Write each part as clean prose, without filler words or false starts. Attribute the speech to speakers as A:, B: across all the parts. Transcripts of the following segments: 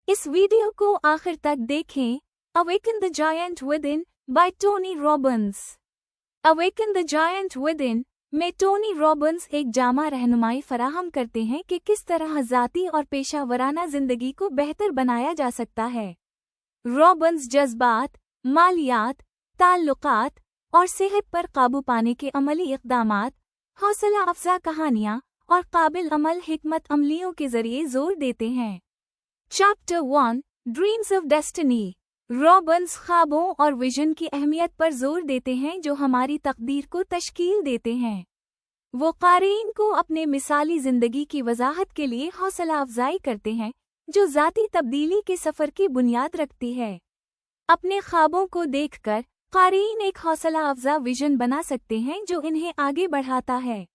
A: इस वीडियो को आखिर तक देखें। Awaken the Giant Within by Tony Robbins। Awaken the Giant Within में टोनी रॉबिन्स एक जामा रहनुमाई फराहम करते हैं कि किस तरह ज़ाती और पेशा-वराना ज़िंदगी को बेहतर बनाया जा सकता है। रॉबिन्स जज्बात, मालियात, ताल्लुकात और सेहत पर काबू पाने के अमली इक़दामात, हौसला अफ़ज़ा कहानियाँ और काबिल अमल हिकमत अमलियों के ज़रिए जोर देते हैं। Chapter 1 dreams of destiny. Robins ख्वाबों और विजन की अहमियत पर जोर देते हैं जो हमारी तकदीर को तश्कील देते हैं। वो क़ारीन को अपने मिसाली ज़िंदगी की वजाहत के लिए हौसला अफजाई करते हैं जो ज़ाती तब्दीली के सफ़र की बुनियाद रखती है। अपने ख्वाबों को देखकर क़ारीन एक हौसला अफजा विजन बना सकते हैं जो इन्हें आगे बढ़ाता है।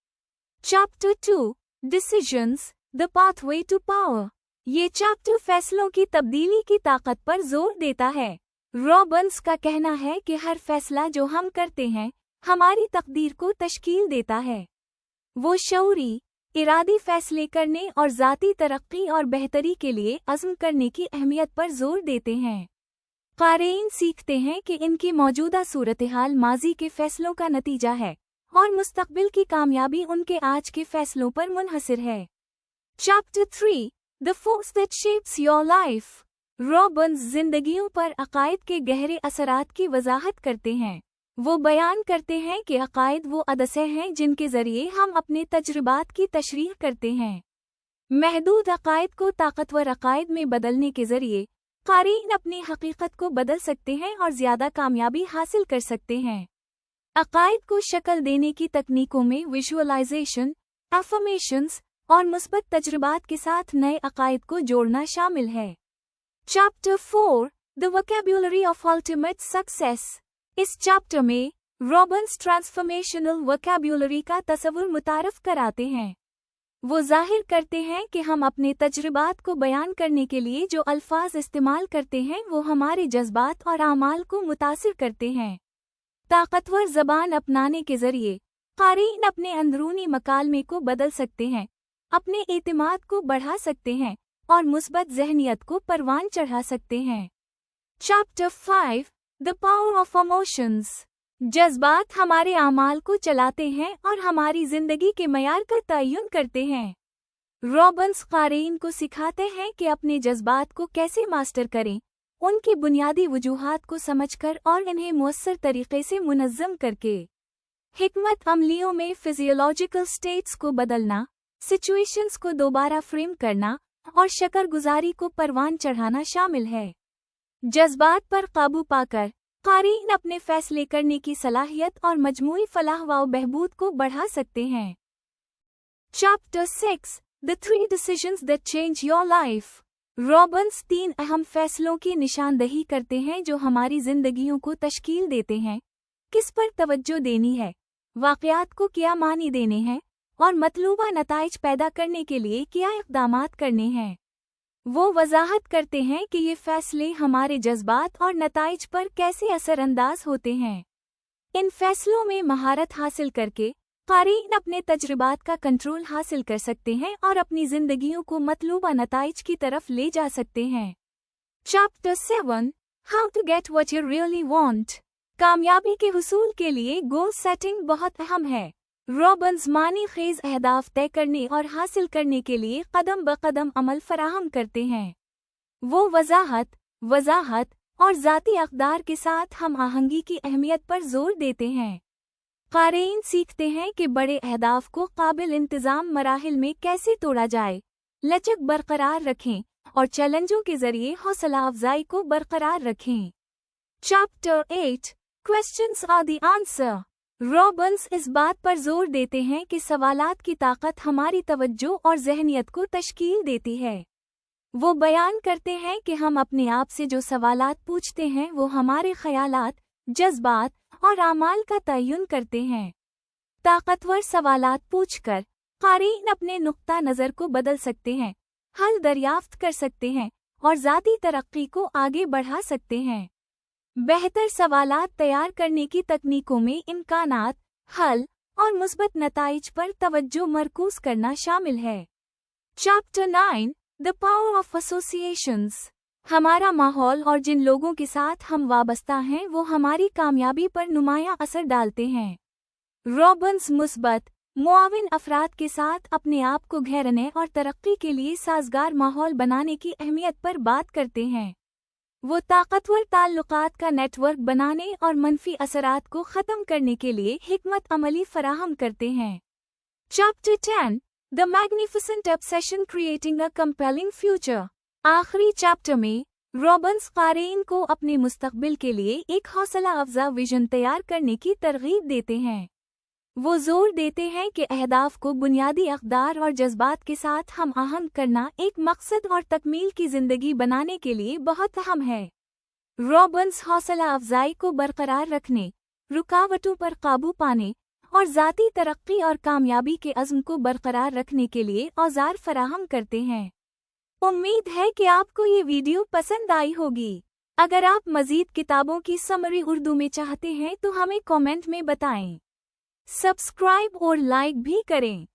A: Chapter 2 decisions the pathway to power. ये चैप्टर फैसलों की तब्दीली की ताकत पर जोर देता है। रॉबिन्स का कहना है कि हर फैसला जो हम करते हैं हमारी तकदीर को तश्कील देता है। वो शऊरी, इरादी फैसले करने और ज़ाती तरक्की और बेहतरी के लिए अज़्म करने की अहमियत पर जोर देते हैं। क़ारीन सीखते हैं कि इनकी मौजूदा सूरत-ए-हाल माजी के फैसलों का नतीजा है और मुस्तक़बिल की कामयाबी उनके आज के फैसलों पर मुनहसिर है। Chapter 3 The force that shapes your life। Robbins ज़िंदगियों पर अक़ायद के गहरे असरात की वजाहत करते हैं। वो बयान करते हैं कि अक़ायद वो अदसे हैं जिनके ज़रिए हम अपने तजुर्बात की तशरीह करते हैं। महदूद अक़ायद को ताकतवर अक़ायद में बदलने के ज़रिए क़ारीन अपनी हकीकत को बदल सकते हैं और ज़्यादा कामयाबी हासिल कर सकते हैं। अक़ायद को शक्ल देने की तकनीकों में विजुअलाइजेशन, अफ़र्मेशंस और मुस्बत तजुर्बात के साथ नए अक़ायद को जोड़ना शामिल है। Chapter 4 the vocabulary of ultimate success. इस चैप्टर में रॉबिन्स ट्रांसफॉर्मेशनल वोकैब्युलरी का तस्वुर मुतारफ कराते हैं। वो ज़ाहिर करते हैं कि हम अपने तजुर्बात को बयान करने के लिए जो अल्फाज इस्तेमाल करते हैं वो हमारे जज्बात और आमाल को मुतासिर करते हैं। ताकतवर ज़बान अपनाने के ज़रिए क़ारीन अपने अंदरूनी मकालमे को बदल सकते हैं, अपने एतिमाद को बढ़ा सकते हैं और मुस्बत ज़हनियत को परवान चढ़ा सकते हैं। Chapter 5 the power of emotions. जज्बात हमारे आमाल को चलाते हैं और हमारी ज़िंदगी के मयार का तयन करते हैं। रॉबिन्स क़ारीन को सिखाते हैं कि अपने जज्बात को कैसे मास्टर करें, उनकी बुनियादी वजूहात को समझकर और इन्हें मुअस्सर तरीक़े से मुनज़्ज़म करके। हिकमत अमलियों में फिजियोलॉजिकल स्टेट्स को बदलना, सिचुएशंस को दोबारा फ्रेम करना और शकरगुजारी को परवान चढ़ाना शामिल है। जज्बात पर काबू पाकर क़ारीन अपने फैसले करने की सलाहियत और मजमूई फलाह व बहबूद को बढ़ा सकते हैं। Chapter 6 the 3 decisions that change your life. Robins 3 अहम फैसलों की निशानदही करते हैं जो हमारी जिंदगियों को तश्कील देते हैं। किस पर तवज्जो देनी है, वाक़यात को क्या मानी देने हैं और मतलूबा नताइज पैदा करने के लिए क्या इक़दामात करने हैं। वो वजाहत करते हैं कि ये फैसले हमारे जज्बात और नताइज पर कैसे असरअंदाज होते हैं। इन फैसलों में महारत हासिल करके क़ारीन अपने तजुर्बात का कंट्रोल हासिल कर सकते हैं और अपनी ज़िंदगियों को मतलूबा नताइज की तरफ ले जा सकते हैं। Chapter 7 how to get what you really want. कामयाबी के हुसूल के लिए गोल सेटिंग बहुत अहम है। रॉबिन्स मानी खेज अहदाफ तय करने और हासिल करने के लिए कदम ब कदम अमल फराहम करते हैं। वो वजाहत और ज़ाती अक़दार के साथ हम आहंगी की अहमियत पर जोर देते हैं। क़ारीन सीखते हैं कि बड़े अहदाफ को काबिल इंतज़ाम मराहिल में कैसे तोड़ा जाए, लचक बरकरार रखें और चैलेंजों के ज़रिए हौसला अफजाई को बरकरार रखें। Chapter 8 questions are the answer. Robbins इस बात पर जोर देते हैं कि सवालात की ताकत हमारी तवज्जो और ज़हनियत को तश्कील देती है। वो बयान करते हैं कि हम अपने आप से जो सवालात पूछते हैं वो हमारे ख़यालात, जज्बात और आमाल का तयन करते हैं। ताकतवर सवालात पूछकर क़ारीन अपने नुक्ता नज़र को बदल सकते हैं, हल दरियाफ्त कर सकते हैं और ज़ाती तरक्की को आगे बढ़ा सकते हैं। बेहतर सवालात तैयार करने की तकनीकों में इम्कानात, हल और मुस्बत नताइज पर तवज्जो मरकूज़ करना शामिल है। Chapter 9 the power of associations. हमारा माहौल और जिन लोगों के साथ हम वाबस्ता हैं वो हमारी कामयाबी पर नुमायां असर डालते हैं। रॉबिन्स मुस्बत, मुआविन अफराद के साथ अपने आप को घेरने और तरक्की के लिए साजगार माहौल बनाने की अहमियत पर बात करते हैं। वो ताकतवर ताल्लुकात का नेटवर्क बनाने और मनफी असरात को ख़त्म करने के लिए हिकमत अमली फराहम करते हैं। Chapter 10 the magnificent obsession creating a compelling future. आखिरी चैप्टर में रॉबिन्स क़ारीन को अपने मुस्तक़बिल के लिए एक हौसला अफजा विजन तैयार करने की तरगीब देते हैं। वो जोर देते हैं कि अहदाफ को बुनियादी अक़दार और जज्बात के साथ हम आहंग करना एक मकसद और तकमील की ज़िंदगी बनाने के लिए बहुत अहम है। रॉबिन्स हौसला अफजाई को बरकरार रखने, रुकावटों पर काबू पाने और ज़ाती तरक्की और कामयाबी के अज़्म को बरकरार रखने के लिए औज़ार फराहम करते हैं। उम्मीद है कि आपको ये वीडियो पसंद आई होगी। अगर आप मज़ीद किताबों की समरी उर्दू में चाहते हैं तो हमें कमेंट में बताएं। सब्सक्राइब और लाइक भी करें।